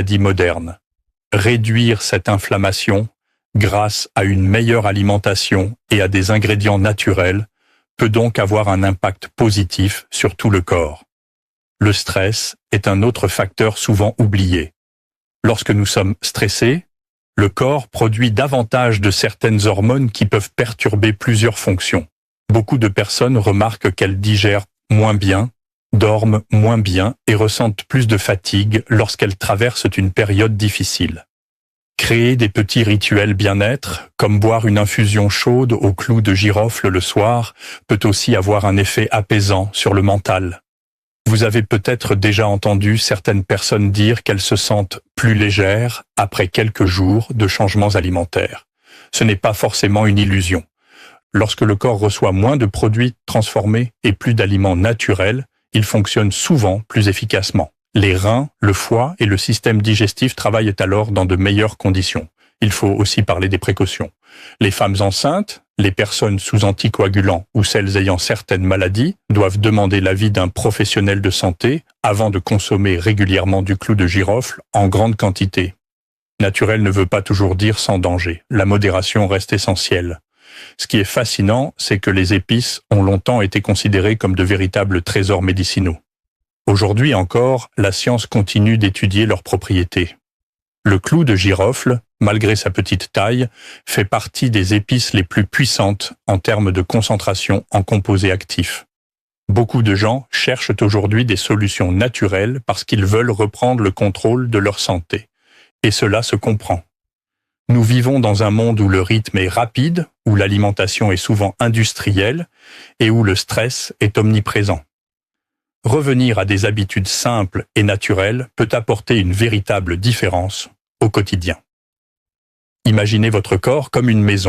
maladies modernes. Réduire cette inflammation grâce à une meilleure alimentation et à des ingrédients naturels peut donc avoir un impact positif sur tout le corps. Le stress est un autre facteur souvent oublié. Lorsque nous sommes stressés, le corps produit davantage de certaines hormones qui peuvent perturber plusieurs fonctions. Beaucoup de personnes remarquent qu'elles digèrent moins bien, dorment moins bien et ressentent plus de fatigue lorsqu'elles traversent une période difficile. Créer des petits rituels bien-être, comme boire une infusion chaude au clou de girofle le soir, peut aussi avoir un effet apaisant sur le mental. Vous avez peut-être déjà entendu certaines personnes dire qu'elles se sentent plus légères après quelques jours de changements alimentaires. Ce n'est pas forcément une illusion. Lorsque le corps reçoit moins de produits transformés et plus d'aliments naturels, il fonctionne souvent plus efficacement. Les reins, le foie et le système digestif travaillent alors dans de meilleures conditions. Il faut aussi parler des précautions. Les femmes enceintes, les personnes sous anticoagulants ou celles ayant certaines maladies doivent demander l'avis d'un professionnel de santé avant de consommer régulièrement du clou de girofle en grande quantité. Naturel ne veut pas toujours dire sans danger. La modération reste essentielle. Ce qui est fascinant, c'est que les épices ont longtemps été considérées comme de véritables trésors médicinaux. Aujourd'hui encore, la science continue d'étudier leurs propriétés. Le clou de girofle, malgré sa petite taille, fait partie des épices les plus puissantes en termes de concentration en composés actifs. Beaucoup de gens cherchent aujourd'hui des solutions naturelles parce qu'ils veulent reprendre le contrôle de leur santé. Et cela se comprend. Nous vivons dans un monde où le rythme est rapide, où l'alimentation est souvent industrielle et où le stress est omniprésent. Revenir à des habitudes simples et naturelles peut apporter une véritable différence au quotidien. Imaginez votre corps comme une maison.